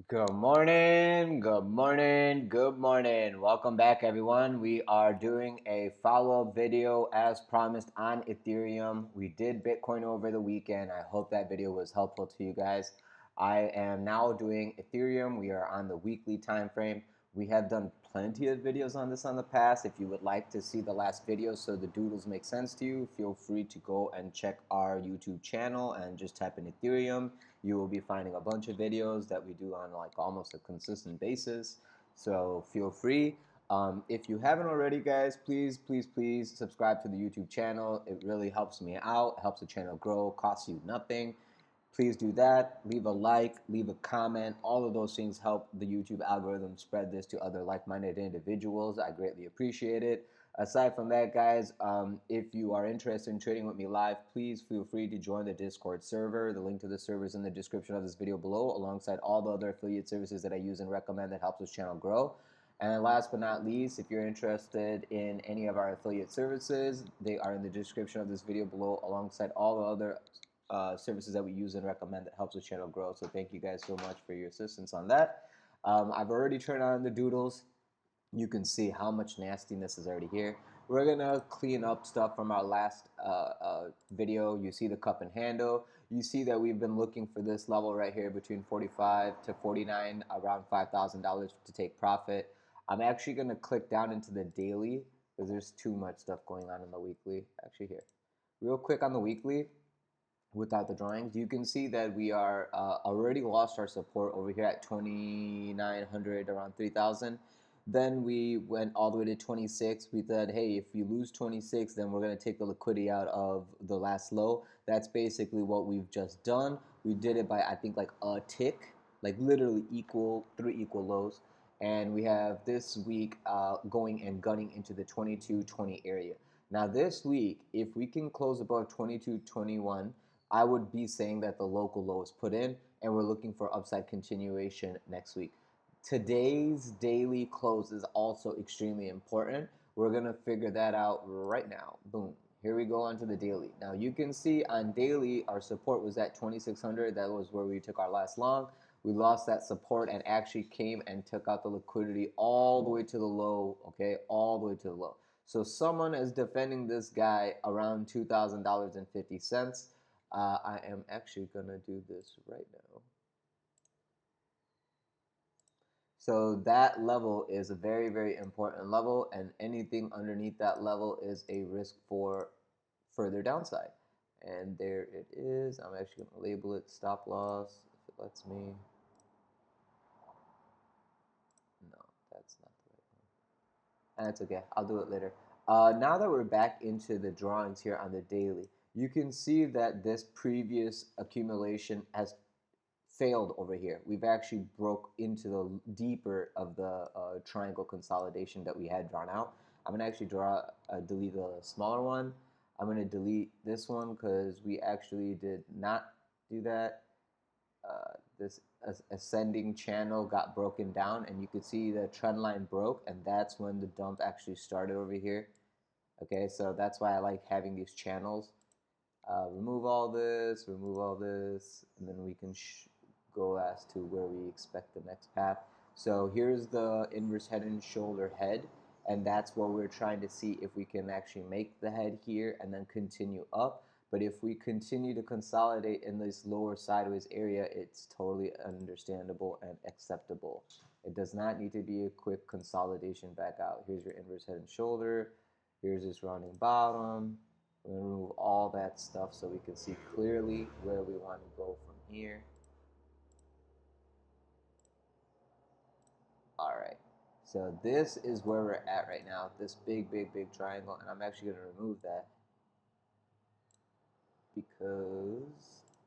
Good morning, good morning, good morning. Welcome back, everyone. We are doing a follow-up video as promised on Ethereum. We did Bitcoin over the weekend. I hope that video was helpful to you guys. I am now doing Ethereum. We are on the weekly time frame. We have done plenty of videos on this on the past. If you would like to see the last video so the doodles make sense to you, feel free to go and check our YouTube channel and just type in Ethereum. You will be finding a bunch of videos that we do on like almost a consistent basis. So feel free. If you haven't already, guys, please subscribe to the YouTube channel. It really helps me out, helps the channel grow, costs you nothing. Please do that. Leave a like, leave a comment. All of those things help the YouTube algorithm spread this to other like-minded individuals. I greatly appreciate it. Aside from that, guys, if you are interested in trading with me live, please feel free to join the Discord server. The link to the server is in the description of this video below, alongside all the other affiliate services that I use and recommend that helps this channel grow. And last but not least, if you're interested in any of our affiliate services, they are in the description of this video below, alongside all the other services that we use and recommend that helps the channel grow. So thank you guys so much for your assistance on that. I've already turned on the doodles. You can see how much nastiness is already here. We're gonna clean up stuff from our last video. You see the cup and handle. You see that we've been looking for this level right here between 45 to 49, around $5,000 to take profit. I'm actually gonna click down into the daily because there's too much stuff going on in the weekly. Actually here, real quick on the weekly, without the drawings, you can see that we are already lost our support over here at 2,900, around 3,000. Then we went all the way to 26. We said, hey, if you lose 26, then we're going to take the liquidity out of the last low. That's basically what we've just done. We did it by, I think, like a tick, like literally three equal lows. And we have this week going and gunning into the 22.20 area. Now this week, if we can close above 22.21, I would be saying that the local low is put in, and we're looking for upside continuation next week. Today's daily close is also extremely important. We're going to figure that out right now. Boom. Here we go onto the daily. Now you can see on daily, our support was at 2,600. That was where we took our last long. We lost that support and actually came and took out the liquidity all the way to the low, okay? All the way to the low. So someone is defending this guy around $2,000.50. I am actually going to do this right now. So that level is a very, very important level, and anything underneath that level is a risk for further downside. And there it is. I'm actually going to label it stop loss if it lets me. No, that's not the right one. That's okay. I'll do it later. Now that we're back into the drawings here on the daily, you can see that this previous accumulation has failed over here. We've actually broke into the deeper of the triangle consolidation that we had drawn out. I'm going to actually delete the smaller one. I'm going to delete this one because we actually did not do that. This ascending channel got broken down, and you could see the trend line broke, and that's when the dump actually started over here. Okay, so that's why I like having these channels. Remove all this, and then we can go as to where we expect the next path. So here's the inverse head and shoulder head, and that's what we're trying to see if we can actually make the head here and then continue up. But if we continue to consolidate in this lower sideways area, it's totally understandable and acceptable. It does not need to be a quick consolidation back out. Here's your inverse head and shoulder. Here's this rounding bottom. We're going to remove all that stuff so we can see clearly where we want to go from here. All right, so this is where we're at right now, this big triangle, and I'm actually going to remove that because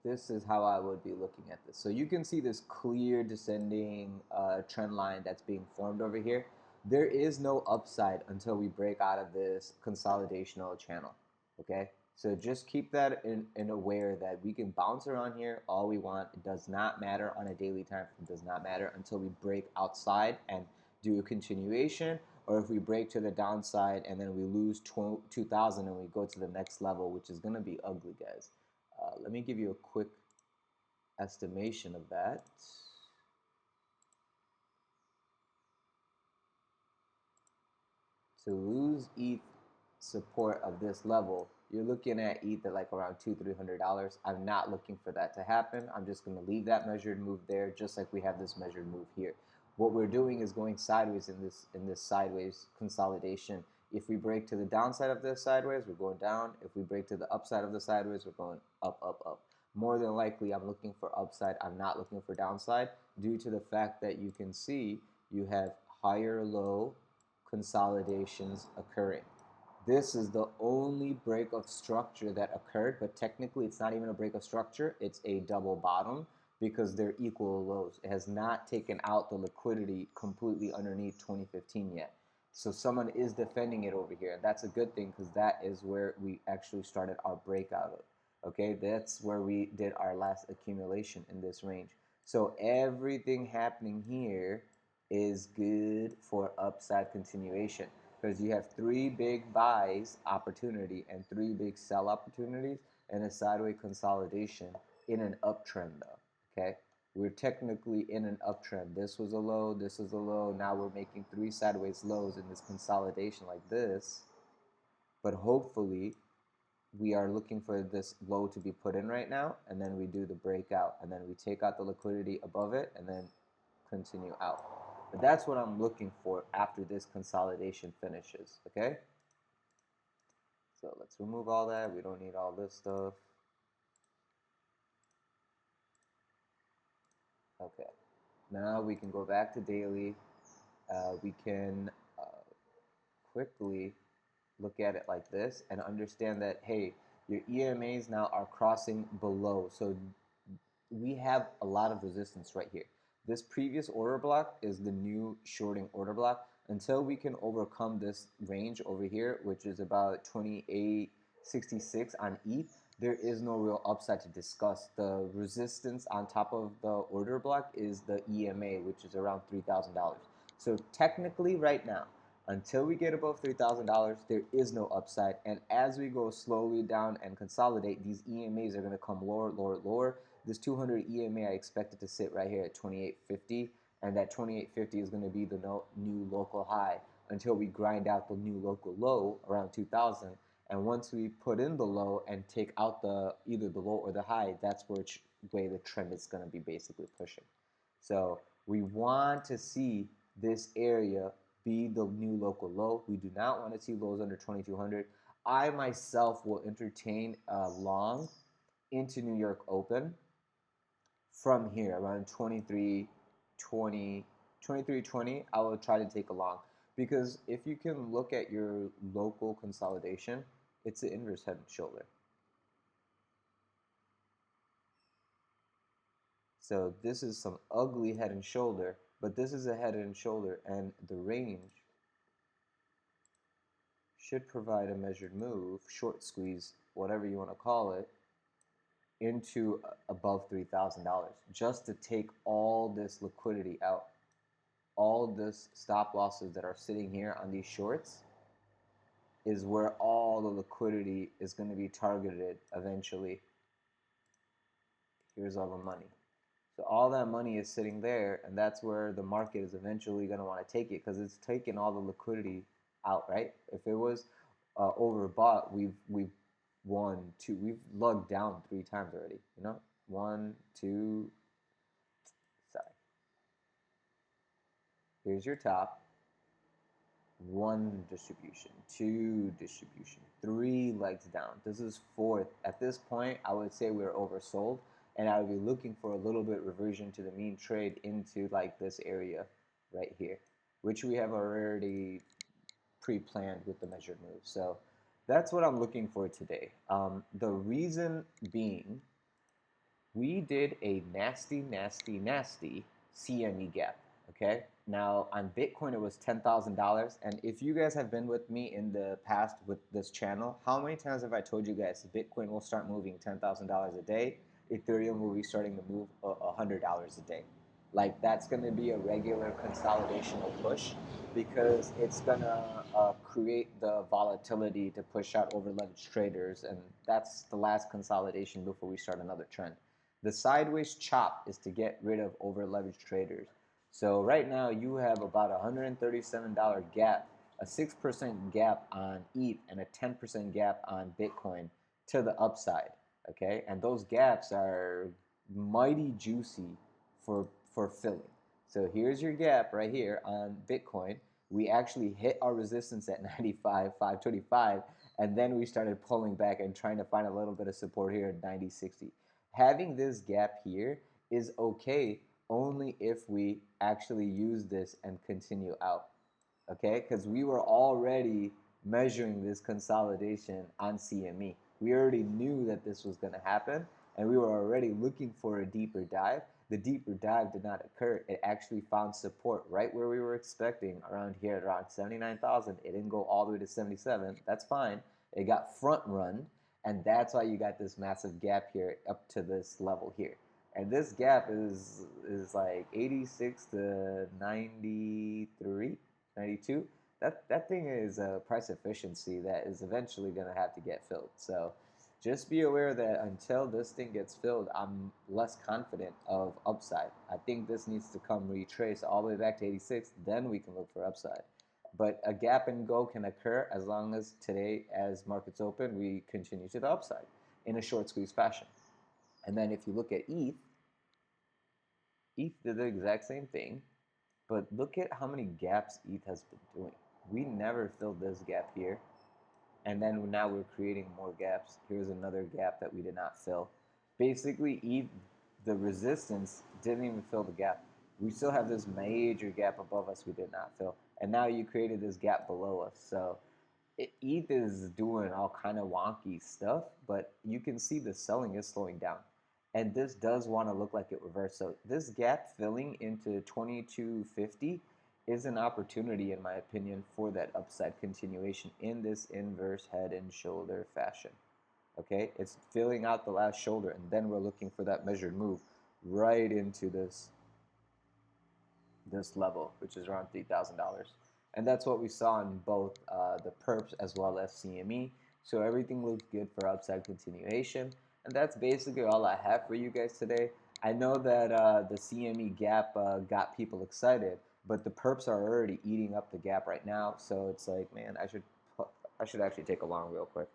this is how I would be looking at this. So you can see this clear descending trend line that's being formed over here. There is no upside until we break out of this consolidational channel, okay? So just keep that in aware that we can bounce around here all we want. It does not matter on a daily time frame. It does not matter until we break outside and do a continuation, or if we break to the downside and then we lose 2,000 and we go to the next level, which is going to be ugly, guys. Let me give you a quick estimation of that. To lose ETH support of this level, you're looking at ETH at like around $200-300. I'm not looking for that to happen. I'm just going to leave that measured move there, just like we have this measured move here. What we're doing is going sideways in this sideways consolidation. If we break to the downside of this sideways, we're going down. If we break to the upside of the sideways, we're going up, up, up. More than likely, I'm looking for upside. I'm not looking for downside due to the fact that you can see you have higher low consolidations occurring. This is the only break of structure that occurred, but technically it's not even a break of structure. It's a double bottom because they're equal lows. It has not taken out the liquidity completely underneath 2015 yet. So someone is defending it over here, and that's a good thing because that is where we actually started our breakout of. Okay, that's where we did our last accumulation in this range. So everything happening here is good for upside continuation because you have 3 big buys opportunity and 3 big sell opportunities and a sideways consolidation in an uptrend though. Okay, we're technically in an uptrend. This was a low, this is a low. Now we're making 3 sideways lows in this consolidation like this, but hopefully we are looking for this low to be put in right now, and then we do the breakout, and then we take out the liquidity above it and then continue out. But that's what I'm looking for after this consolidation finishes, okay? So let's remove all that. We don't need all this stuff. Okay, now we can go back to daily. We can quickly look at it like this and understand that, hey, your EMAs now are crossing below. So we have a lot of resistance right here. This previous order block is the new shorting order block. Until we can overcome this range over here, which is about 28.66 on ETH, there is no real upside to discuss. The resistance on top of the order block is the EMA, which is around $3,000. So technically right now, until we get above $3,000, there is no upside. And as we go slowly down and consolidate, these EMAs are going to come lower, lower, lower. This 200 EMA I expect it to sit right here at 28.50, and that 28.50 is going to be the new local high until we grind out the new local low around 2,000. And once we put in the low and take out the either the low or the high, that's which way the trend is going to be basically pushing. So we want to see this area be the new local low. We do not want to see lows under 2,200. I myself will entertain a long into New York Open from here around 23.20. 23.20, I will try to take a long because if you can look at your local consolidation, it's the inverse head and shoulder. So this is some ugly head and shoulder, but this is a head and shoulder, and the range should provide a measured move, short squeeze, whatever you want to call it, into above $3,000 just to take all this liquidity out. All this stop losses that are sitting here on these shorts is where all the liquidity is going to be targeted eventually. Here's all the money. So all that money is sitting there, and that's where the market is eventually going to want to take it because it's taking all the liquidity out, right? If it was overbought, we've won 2. We've lugged down 3 times already. You know, 1, 2. Sorry. Here's your top. 1 distribution, 2 distribution, 3 legs down. This is 4th. At this point, I would say we're oversold, and I would be looking for a little bit reversion to the mean trade into like this area right here, which we have already pre-planned with the measured move. So that's what I'm looking for today. The reason being, we did a nasty, nasty, nasty CME gap. Okay, now on Bitcoin it was $10,000, and if you guys have been with me in the past with this channel, how many times have I told you guys Bitcoin will start moving $10,000 a day, Ethereum will be starting to move $100 a day? Like that's going to be a regular consolidational push because it's going to create the volatility to push out over leveraged traders, and that's the last consolidation before we start another trend. The sideways chop is to get rid of over leveraged traders. So right now you have about $137 gap a 6% gap on ETH and a 10% gap on Bitcoin to the upside. Okay, and those gaps are mighty juicy for filling. So here's your gap right here on Bitcoin. We actually hit our resistance at 95, 525, and then we started pulling back and trying to find a little bit of support here at 90, 60. Having this gap here is okay only if we actually use this and continue out. Okay, because we were already measuring this consolidation on CME. We already knew that this was going to happen, and we were already looking for a deeper dive. The deeper dive did not occur. It actually found support right where we were expecting, around here at around 79,000. It didn't go all the way to 77. That's fine. It got front run, and that's why you got this massive gap here up to this level here. And this gap is like 86 to 93. 92. That thing is a price efficiency that is eventually going to have to get filled. So just be aware that until this thing gets filled, I'm less confident of upside. I think this needs to come retrace all the way back to 86. Then we can look for upside. But a gap and go can occur as long as today, as markets open, we continue to the upside in a short squeeze fashion. And then if you look at ETH did the exact same thing. But look at how many gaps ETH has been doing. We never filled this gap here. And then now we're creating more gaps. Here's another gap that we did not fill. Basically, ETH, the resistance didn't even fill the gap. We still have this major gap above us we did not fill. And now you created this gap below us. So ETH is doing all kind of wonky stuff, but you can see the selling is slowing down. And this does want to look like it reversed. So this gap filling into 2250 is an opportunity, in my opinion, for that upside continuation in this inverse head and shoulder fashion. Okay, it's filling out the last shoulder, and then we're looking for that measured move right into this level, which is around $3,000. And that's what we saw in both the perps as well as CME. So everything looked good for upside continuation. And that's basically all I have for you guys today. I know that the CME gap got people excited, but the perps are already eating up the gap right now. So it's like, man, I should actually take a long real quick.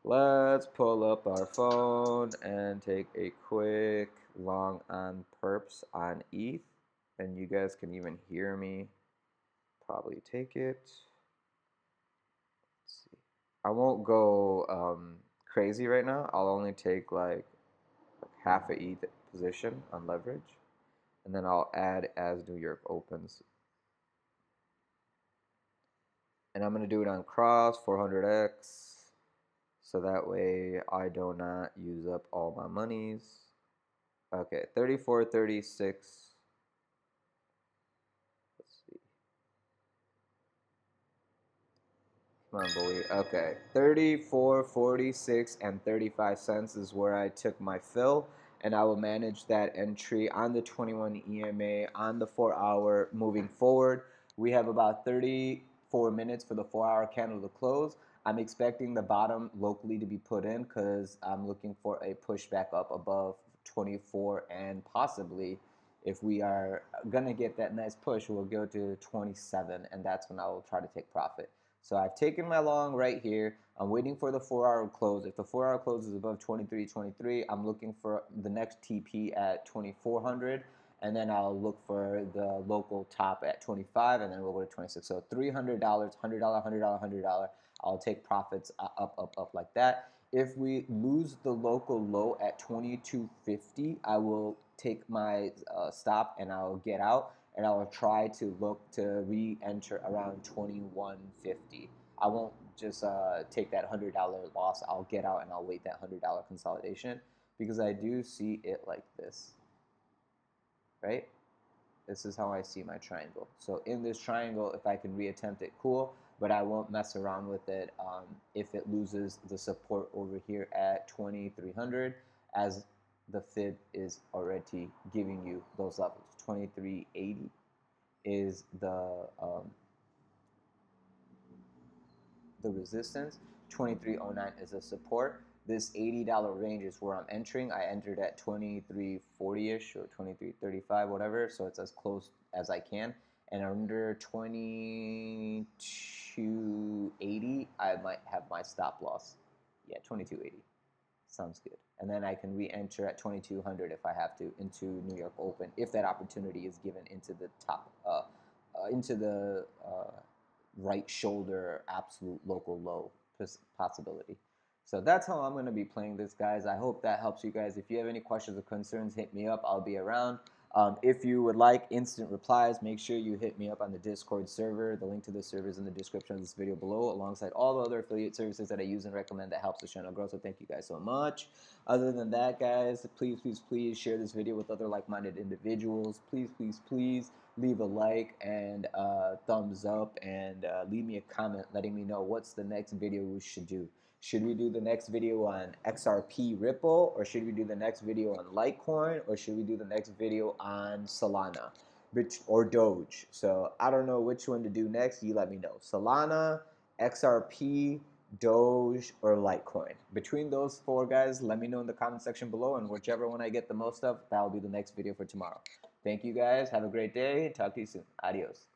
Let's pull up our phone and take a quick long on perps on ETH. And you guys can even hear me probably take it. Let's see. I won't go crazy right now. I'll only take like half a ETH position on leverage, and then I'll add as New York opens. And I'm going to do it on cross 400x, so that way I do not use up all my monies. Okay, 34.36. Let's see. Come on, boy. Okay, 34.46 and 35 cents is where I took my fill, and I will manage that entry on the 21 EMA on the 4-hour moving forward. We have about 34 minutes for the 4-hour candle to close. I'm expecting the bottom locally to be put in because I'm looking for a pushback up above 24, and possibly if we are going to get that nice push, we'll go to 27, and that's when I will try to take profit. So I've taken my long right here. I'm waiting for the 4-hour close. If the 4-hour close is above 23.23, I'm looking for the next TP at 2400, and then I'll look for the local top at 25, and then we'll go to 26. So $300, $100, $100, $100. I'll take profits up like that. If we lose the local low at 2250, I will take my stop and I'll get out, and I will try to look to re-enter around 2150. I won't just take that $100 loss. I'll get out and I'll wait that $100 consolidation, because I do see it like this, right? This is how I see my triangle. So in this triangle, if I can reattempt it, cool, but I won't mess around with it if it loses the support over here at 2300, as the fib is already giving you those levels. 2380 is the resistance. 2309 is a support. This $80 range is where I'm entering. I entered at 2340-ish or 2335, whatever, so it's as close as I can. and under 2280, I might have my stop loss. Yeah, 2280. Sounds good. And then I can re-enter at 2200 if I have to into New York Open if that opportunity is given into the top, into the right shoulder absolute local low possibility. So that's how I'm going to be playing this, guys. I hope that helps you guys. If you have any questions or concerns, hit me up. I'll be around. If you would like instant replies, make sure you hit me up on the Discord server. The link to the server is in the description of this video below, alongside all the other affiliate services that I use and recommend that helps the channel grow. So thank you guys so much. Other than that, guys, please, please, please share this video with other like-minded individuals. Please, please, please leave a like and thumbs up, and leave me a comment letting me know what's the next video we should do. Should we do the next video on XRP Ripple, or should we do the next video on Litecoin, or should we do the next video on Solana or Doge? So I don't know which one to do next. You let me know. Solana, XRP, Doge, or Litecoin. Between those four, guys, let me know in the comment section below, and whichever one I get the most of, that'll be the next video for tomorrow. Thank you, guys. Have a great day. Talk to you soon. Adios.